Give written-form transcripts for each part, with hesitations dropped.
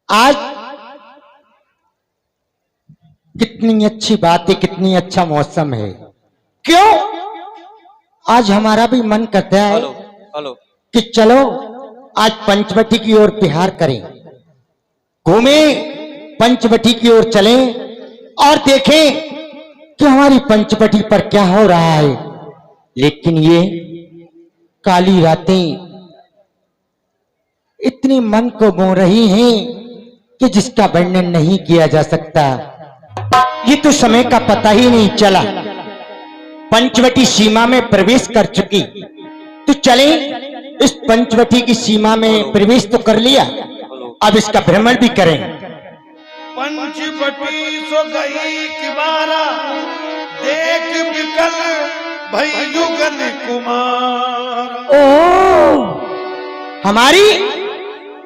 आज कितनी अच्छी बात है, कितनी अच्छा मौसम है। क्यों आज हमारा भी मन करता है कि चलो आज पंचवटी की ओर बिहार करें, घूमे पंचवटी की ओर चलें और देखें कि हमारी पंचवटी पर क्या हो रहा है। लेकिन ये काली रातें इतनी मन को मो रही हैं कि जिसका वर्णन नहीं किया जा सकता। ये तो समय का पता ही नहीं चला, पंचवटी सीमा में प्रवेश कर चुकी। तो चले इस पंचवटी की सीमा में प्रवेश तो कर लिया, अब इसका भ्रमण भी करें। पंचवटी सो गई कि बारा देख विकल भई युगल कुमार। ओ हमारी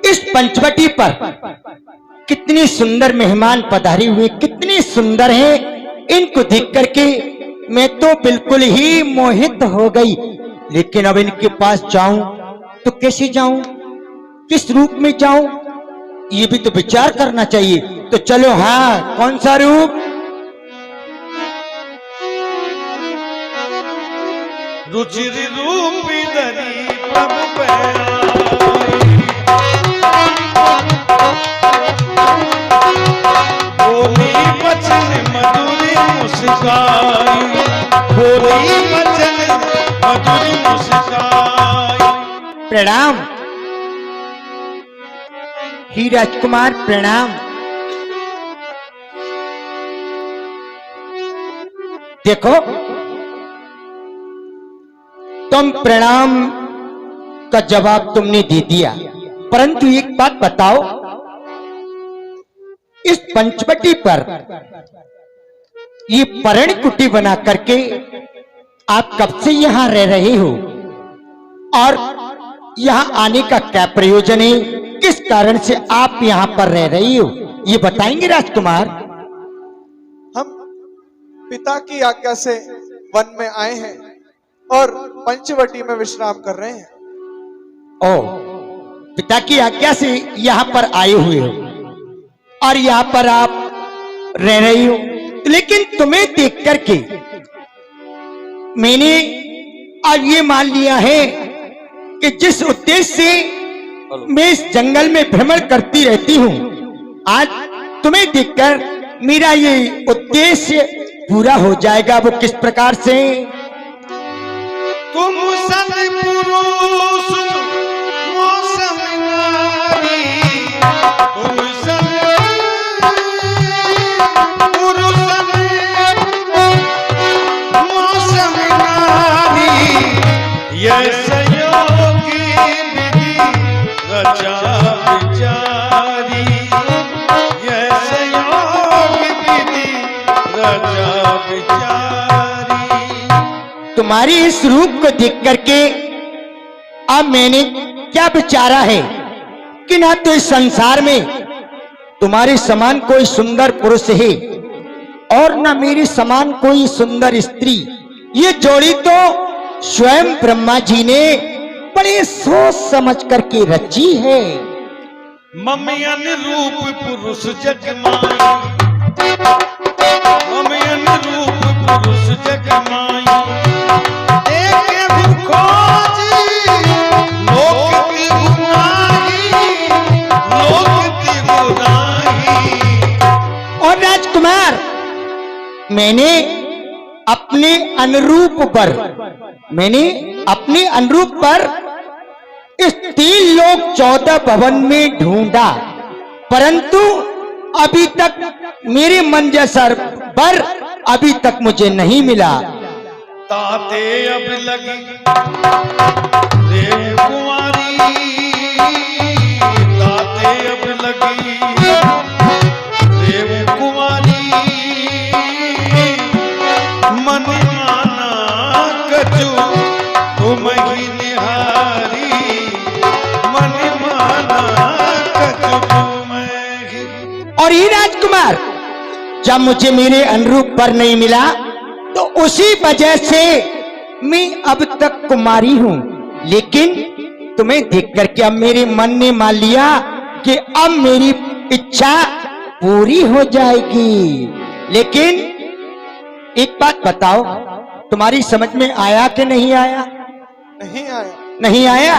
इस पंचवटी पर कितनी सुंदर मेहमान पधारे हुए, कितने सुंदर हैं। इनको देख करके मैं तो बिल्कुल ही मोहित हो गई। लेकिन अब इनके पास जाऊं तो कैसे जाऊं, किस रूप में जाऊं, ये भी तो विचार करना चाहिए। तो चलो, हाँ कौन सा रूप? रुचिर रूपी धरी प्रभु बोली बचन मधुरी मुस्काई, बोली बचन मधुरी मुस्काई। प्रणाम ही राजकुमार, प्रणाम। देखो तुम प्रणाम का जवाब तुमने दे दिया, परंतु एक बात बताओ, इस पंचवटी पर ये परण कुटी बना करके आप कब से यहां रह रहे हो और यहां आने का क्या प्रयोजन है, किस कारण से आप यहां पर रह रही हो, ये बताएंगे राजकुमार? हम पिता की आज्ञा से वन में आए हैं और पंचवटी में विश्राम कर रहे हैं। ओ, पिता की आज्ञा से यहाँ पर आए हुए हो और यहाँ पर आप रह रही हो। लेकिन तुम्हें देख करके मैंने आज ये मान लिया है कि जिस उद्देश्य से मैं इस जंगल में भ्रमण करती रहती हूँ, आज तुम्हें देखकर मेरा ये उद्देश्य पूरा हो जाएगा। वो किस प्रकार से? तुम सन पुरुष मौसम नारी, तुम सन पुरुष मौसम नारी, यह संयोगी विधि रचा विचारी, यह संयोगी विधि रचा विचारी। तुम्हारी इस रूप को देख करके अब मैंने क्या विचारा है कि ना तो इस संसार में तुम्हारे समान कोई सुंदर पुरुष है और ना मेरे समान कोई सुंदर स्त्री। ये जोड़ी तो स्वयं ब्रह्मा जी ने बड़े सोच समझ करके रची है। ममयन रूप पुरुष जगमाई, ममयन रूप पुरुष जगमाई, एक खोजी लोक की गुनाही, लोक की गुनाही। और राजकुमार, मैंने अपने अनुरूप पर इस 3 लोक 14 भवन में ढूंढा, परंतु अभी तक मेरे मन जैसा वर अभी तक मुझे नहीं मिला। ताते अब लगी देव कुमारी, ताते अब लगी देव कुमारी, मन माना कछु तुम ही निहारी, मन माना कछु तुम ही। और ये राजकुमार, जब मुझे मेरे अनुरूप पर नहीं मिला तो उसी वजह से मैं अब तक कुमारी हूं। लेकिन तुम्हें देख करके अब मेरे मन ने मान लिया कि अब मेरी इच्छा पूरी हो जाएगी। लेकिन एक बात बताओ, तुम्हारी समझ में आया कि नहीं आया? नहीं आया। नहीं आया?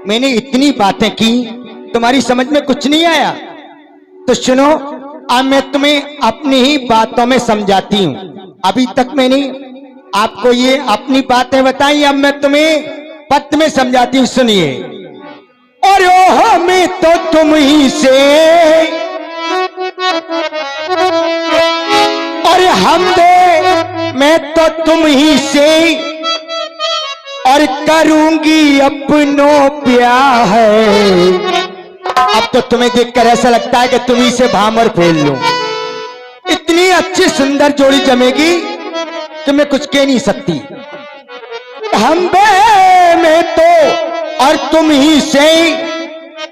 मैंने इतनी बातें की, तुम्हारी समझ में कुछ नहीं आया? तो सुनो, अब मैं तुम्हें अपनी ही बातों में समझाती हूं। अभी तक मैंने आपको ये अपनी बातें बताई, अब मैं तुम्हें पद में समझाती हूं, सुनिए। और ओह मैं तो तुम ही से, और हम दे मैं तो तुम ही से, और करूंगी अपनों प्यार है। अब तो तुम्हें देखकर ऐसा लगता है कि तुम ही से भामर फेल लूं। इतनी अच्छी सुंदर जोड़ी जमेगी कि मैं कुछ कह नहीं सकती। हम बे में तो और तुम ही से,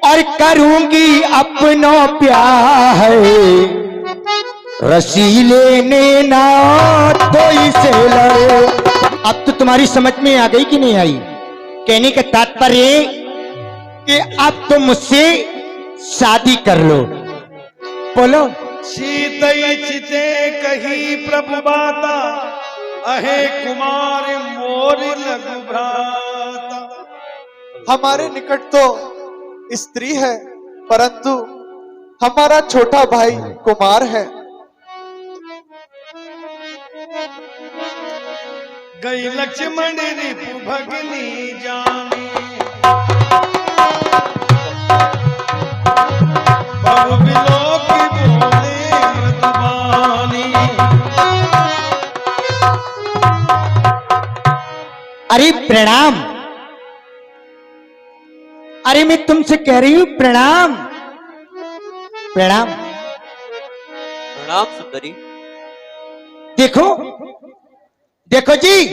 और करूंगी अपनों प्यार है। रसीले ने ना तो इसे लड़ो। अब तो तुम्हारी समझ में आ गई कि नहीं आई? कहने का तात्पर्य कि अब तुम मुझसे शादी कर लो। बोलो। शीतई चिते कही प्रभु बाता, अहे कुमार मोर लघु भ्राता। हमारे निकट तो स्त्री है, परंतु हमारा छोटा भाई कुमार है। गई लक्ष्मण रिपु भगनी जानी, बहु विलोक बोले मृदुबानी। अरे प्रणाम। अरे मैं तुमसे कह रही हूं प्रणाम। प्रणाम। प्रणाम सुंदरी। देखो देखो जी,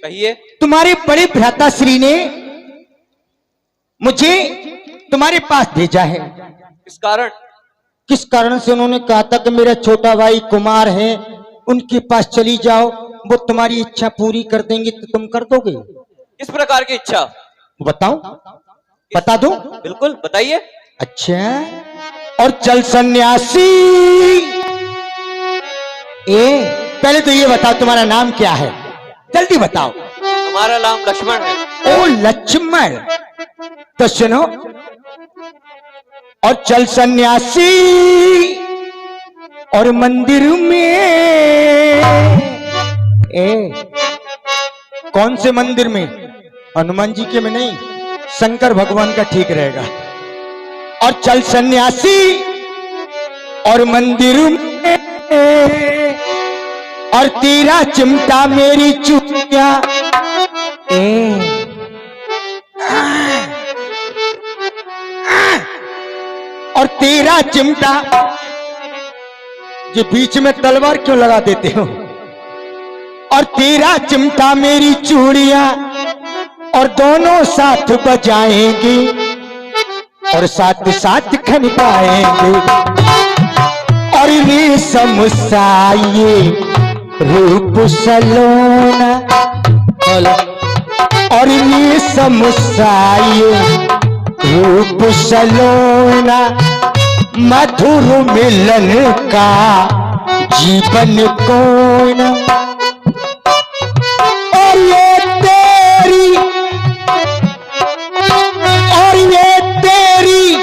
कहिए। तुम्हारे बड़े भ्राताश्री ने मुझे तुम्हारे पास भेजा है। किस कारण? किस कारण से? उन्होंने कहा था कि मेरा छोटा भाई कुमार है, उनके पास चली जाओ, वो तुम्हारी इच्छा पूरी कर देंगे। तो तुम कर दोगे? किस प्रकार की इच्छा? बताओ, बता दो। बिल्कुल बताइए। अच्छा, और चल सन्यासी। पहले तो ये बताओ तुम्हारा नाम क्या है? जल्दी बताओ। हमारा नाम लक्ष्मण है। ओ लक्ष्मण। तो सुनो, और चल सन्यासी, और मंदिर में। कौन से मंदिर में? हनुमान जी के में नहीं, शंकर भगवान का ठीक रहेगा। और चल सन्यासी, और मंदिर में, और तेरा चिमटा मेरी चुटिया। और तेरा चिमटा। ये बीच में तलवार क्यों लगा देते हो? और तेरा चिमटा मेरी चूड़ियां, और दोनों साथ बजाएंगे, और साथ साथ खनकाएंगे। और रेशम साये रूप सलोना, और रेशम साये रूप सलोना, मधुर मिलन का जीवन कौन। और ये तेरी, और ये तेरी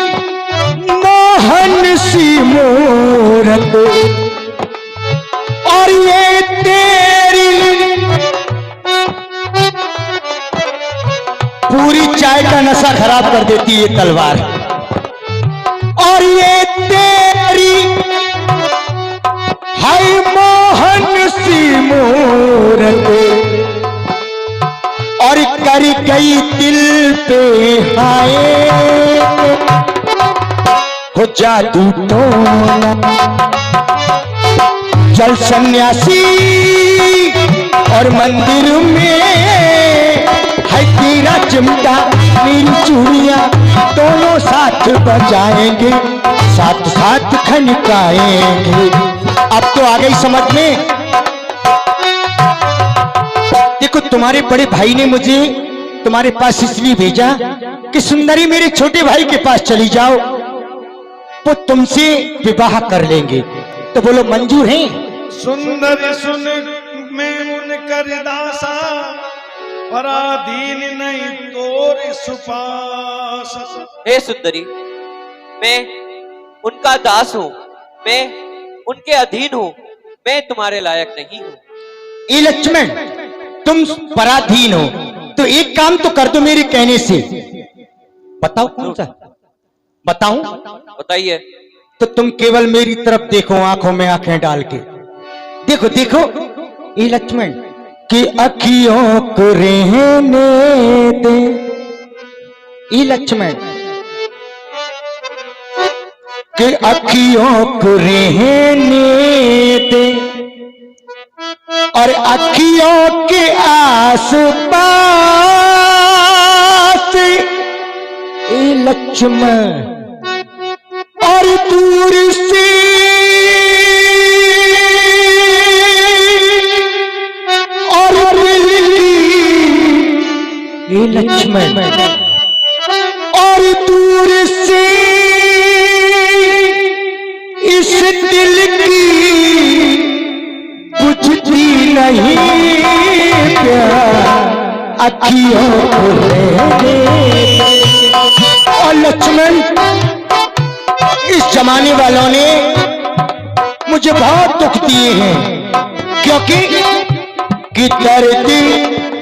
मोहन सी मूरत, और ये तेरी पूरी चाय का नशा खराब कर देती है तलवार। और ये तेरी है मोहन सी मूरत, और कर गई दिल पे हाय हो जादू टोना। चल सन्यासी, और मंदिर में है तेरा चिमटा मेरी चूड़ियां, दोनों साथ बजाएंगे, साथ साथ खनकाएंगे। अब तो आ गई समझ में। देखो, तुम्हारे बड़े भाई ने मुझे तुम्हारे पास इसलिए भेजा कि सुंदरी मेरे छोटे भाई के पास चली जाओ, वो तुमसे विवाह कर लेंगे, तो बोलो मंजूर है? सुंदर सुन में उन कर दासा, पराधीन नहीं तोर सुपास। हे सुंदरी, मैं उनका दास हूँ, मैं उनके अधीन हूँ, मैं तुम्हारे लायक नहीं हूँ। ए लक्ष्मण, तुम पराधीन हो तो एक काम तो कर दो मेरे कहने से। बताओ कौन सा? बताऊं? बताइए। तो तुम केवल मेरी तरफ देखो, आंखों में आंखें डाल के देखो देखो। ए लक्ष्मण, कि अखियों को रहने दे। ए लक्ष्मण, कि अखियों को रहने दे, और अखियों के आसपास ए लक्ष्मण, और दूर से और ए लक्ष्मण, और दूर से इस दिल की बुझती नहीं प्यार, अखियों को रहने। और लक्ष्मण, इस जमाने वालों ने मुझे बहुत दुख दिए हैं, क्योंकि कि दर्द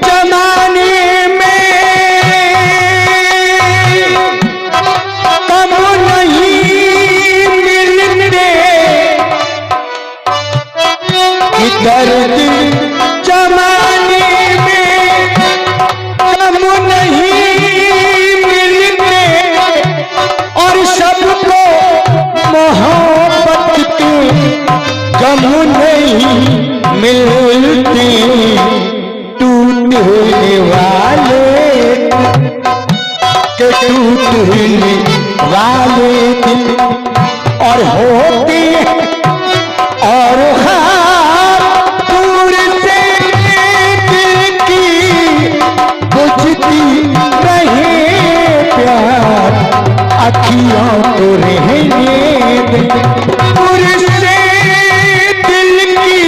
जमाने में कम नहीं मिलते, कि दर्द जमाने में कम नहीं मिलते, और सबको मोहब्बत के गम नहीं मिलते। टूटने वाले के टूटने वाले दिल और होते और दूर से दिल की बुझती रहे प्यार, अखियों को रहने दे। दूर से दिल की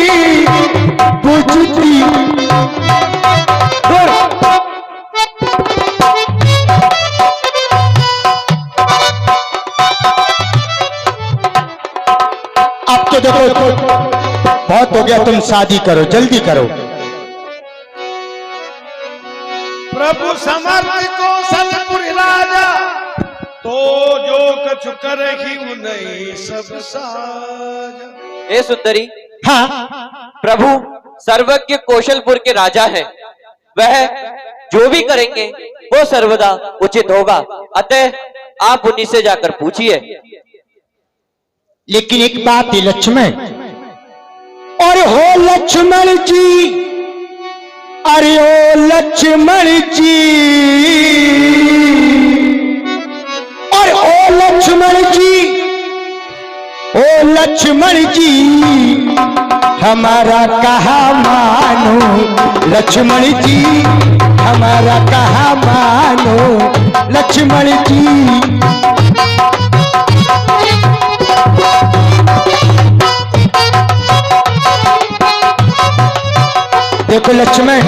बुझती। अब तो देखो, बहुत हो गया, तुम शादी करो, जल्दी करो। प्रभु समर्थ को सतपुर राजा, तो जो कछु करही उन्हीं सब साजा। हे सुंदरी, हाँ, प्रभु सर्वज्ञ कौशलपुर के राजा हैं, वह जो भी करेंगे वो सर्वदा उचित होगा, अतः आप उन्हीं से जाकर पूछिए। लेकिन एक बात है लक्ष्मण, और हो लक्ष्मण जी, अरे ओ लक्ष्मण जी, और ओ लक्ष्मण जी, ओ लक्ष्मण जी, हमारा कहा मानो लक्ष्मण जी, हमारा कहा मानो लक्ष्मण जी। देखो लक्ष्मण,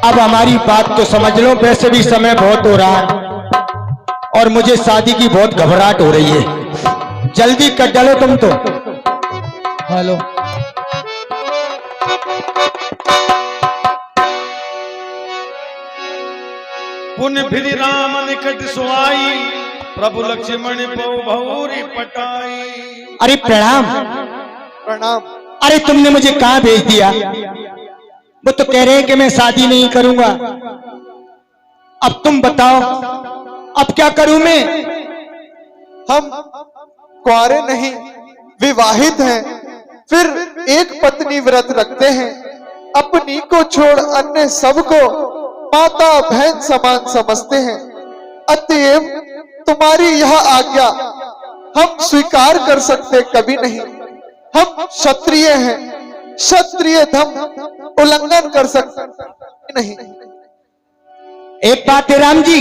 अब हमारी बात तो समझ लो, वैसे भी समय बहुत हो रहा है और मुझे शादी की बहुत घबराहट हो रही है, जल्दी कर डालो तुम तो। हेलो, पुन फिर राम निकट सुआई, प्रभु लक्ष्मण पौ भौरी पटाई। अरे प्रणाम। प्रणाम। अरे तुमने मुझे कहां भेज दिया? वो तो कह रहे हैं कि मैं शादी नहीं करूंगा। अब तुम बताओ, अब क्या करूं मैं? हम कुंवारे नहीं, विवाहित हैं, फिर एक पत्नी व्रत रखते हैं, अपनी को छोड़ अन्य सबको माता बहन समान समझते हैं। अतएव तुम्हारी यह आज्ञा हम स्वीकार कर सकते कभी नहीं। हम क्षत्रिय हैं, क्षत्रिय धर्म उल्लंघन कर सकते नहीं। एक बात है राम जी,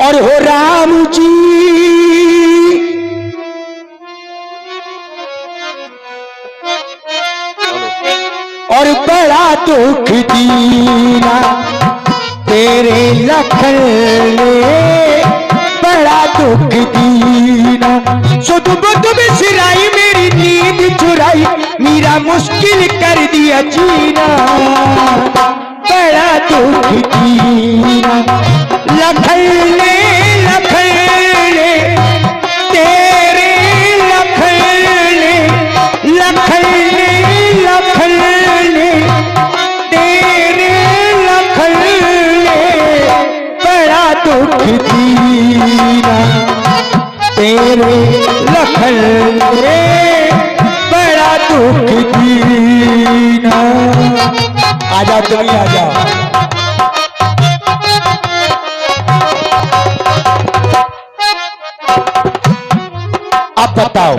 और हो राम जी, दुख दीना तेरे लखन ने बड़ा दुख दीना। सुध बुध बिसराई मेरी नींद चुराई मेरा मुश्किल कर दिया जीना। बड़ा दुख दीना लखन ने तेरे लखन ने तेरे लखन ने बड़ा दुख दीना तेरे लखन ने बड़ा दुख दीना। आ जाओ तुम ही आ जाओ। अब बताओ।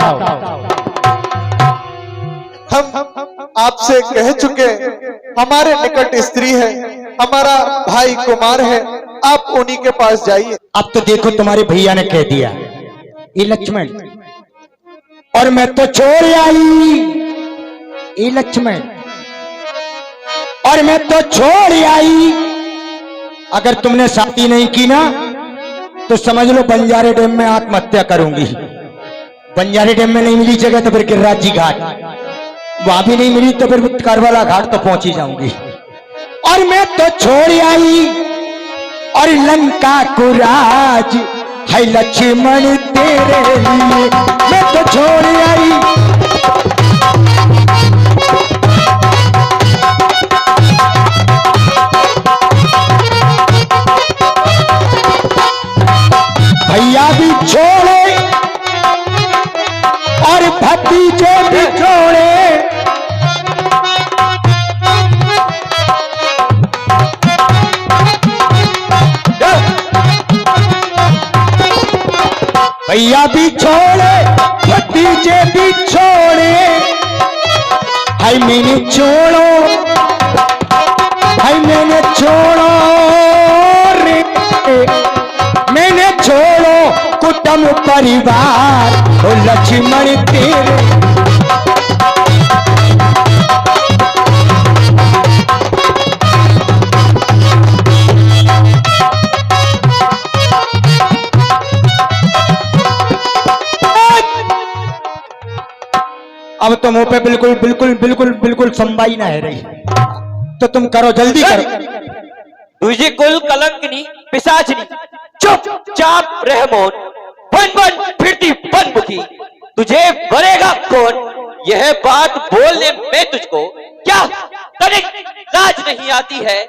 हम आपसे कह चुके, हमारे निकट स्त्री है, हमारा भाई कुमार है, आप उन्हीं के पास जाइए। अब तो देखो तुम्हारे भैया ने कह दिया ये लक्ष्मण, और मैं तो छोड़ आई ये लक्ष्मण, और मैं तो छोड़ आई। अगर तुमने शादी नहीं की ना तो समझ लो बंजारे डैम में आत्महत्या करूंगी। बंजारे डैम में नहीं मिली जगह तो फिर गिरिराज जी घाट, वहां भी नहीं मिली तो फिर करबला घाट तो पहुंची जाऊंगी। और मैं तो छोड़ आई और लंका को राज है लक्ष्मण तेरे लिए। मैं तो छोड़ आई भैया भी छोड़े और भतीजे भी छोड़े। भैया भी छोड़े भतीजे भी छोड़े। हाय मैंने छोड़ो, हाय मैंने छोड़ो रे, मैंने छोड़ो कुटुंब परिवार ओ लक्ष्मण तेरे। अब तो मुंह पे बिल्कुल बिल्कुल बिल्कुल बिल्कुल संबाई ना है रही, तो तुम करो जल्दी करो। तुझे कुल कलंकनी पिशाचनी चुपचाप रह मौन, बन बन फिरती बनमुखी, तुझे बनेगा कौन यह बात बोलने में तुझको क्या तनिक लाज नहीं आती है?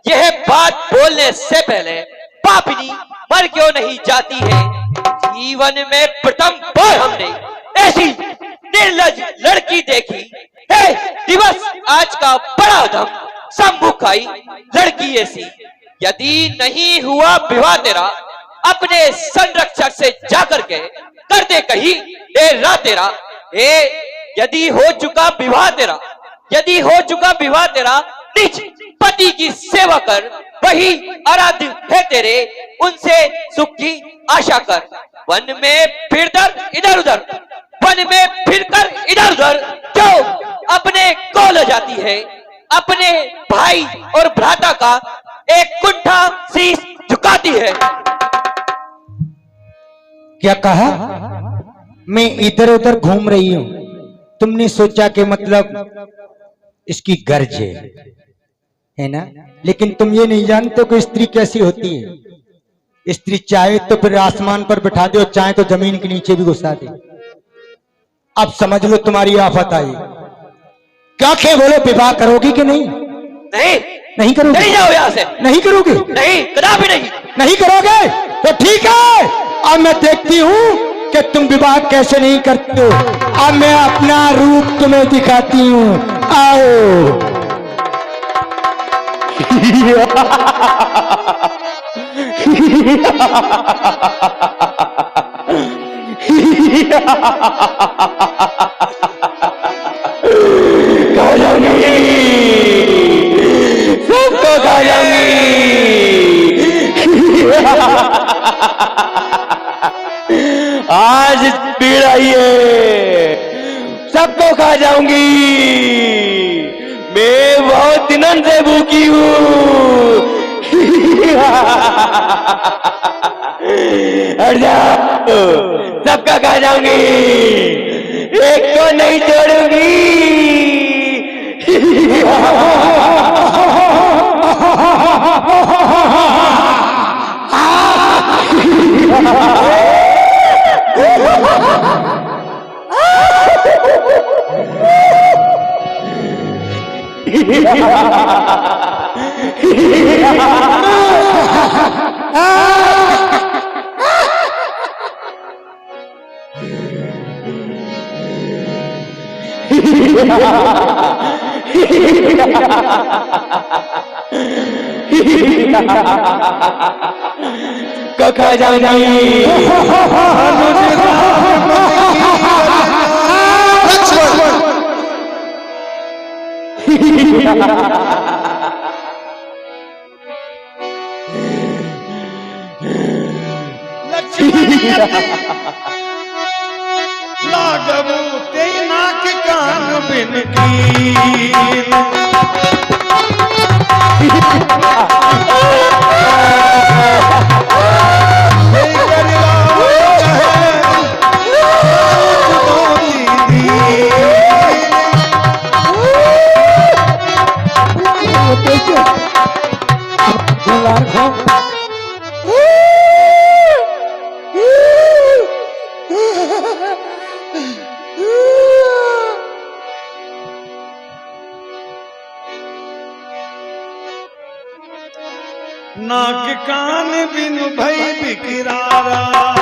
यह बात बोलने से पहले पापिनी मर क्यों नहीं जाती है? जीवन में प्रथम बार हमने ऐसी निर्लज लड़की देखी है। दिवस आज का बड़ा धम सम्मुखाई लड़की ऐसी। यदि नहीं हुआ विवाह तेरा अपने संरक्षक से जाकर के कर दे कहीं डेरा तेरा। यदि हो चुका विवाह तेरा, यदि हो चुका विवाह तेरा, निज पति की सेवा कर, वही आराध्य है तेरे, उनसे सुख की आशा कर। वन में फिरकर इधर उधर, वन में फिरकर इधर उधर जो अपने को ले जाती है, अपने भाई और भ्राता का एक कुंठा शीश झुकाती है। क्या कहा? मैं इधर उधर घूम रही हूं, तुमने सोचा कि मतलब इसकी गर्ज है ना? लेकिन तुम ये नहीं जानते कि स्त्री कैसी होती है। स्त्री चाहे तो फिर आसमान पर बिठा दे और चाहे तो जमीन के नीचे भी घुसा दे। अब समझ लो तुम्हारी आफत आई। क्या खे बोलो, विवाह करोगी कि नहीं? नहीं, नहीं करोगे? नहीं जाओ यहाँ से। नहीं करोगे? नहीं, कदापि नहीं। नहीं करोगे तो ठीक है, अब मैं देखती हूं कि तुम विवाह कैसे नहीं करते हो। अब मैं अपना रूप तुम्हें दिखाती हूं, आओ। खा जाऊंगी, सबको खा जाऊंगी। आज भीड़ आई है, सबको खा जाऊंगी। मैं बहुत दिनों से भूखी हूँ। हट जाओ, सबका खा जाऊंगी, एक को नहीं छोड़ूंगी। को खा जाऊंगी। लागबू तेरी नाक कान बिन कील। नाक कान बिन भई बिकरारा।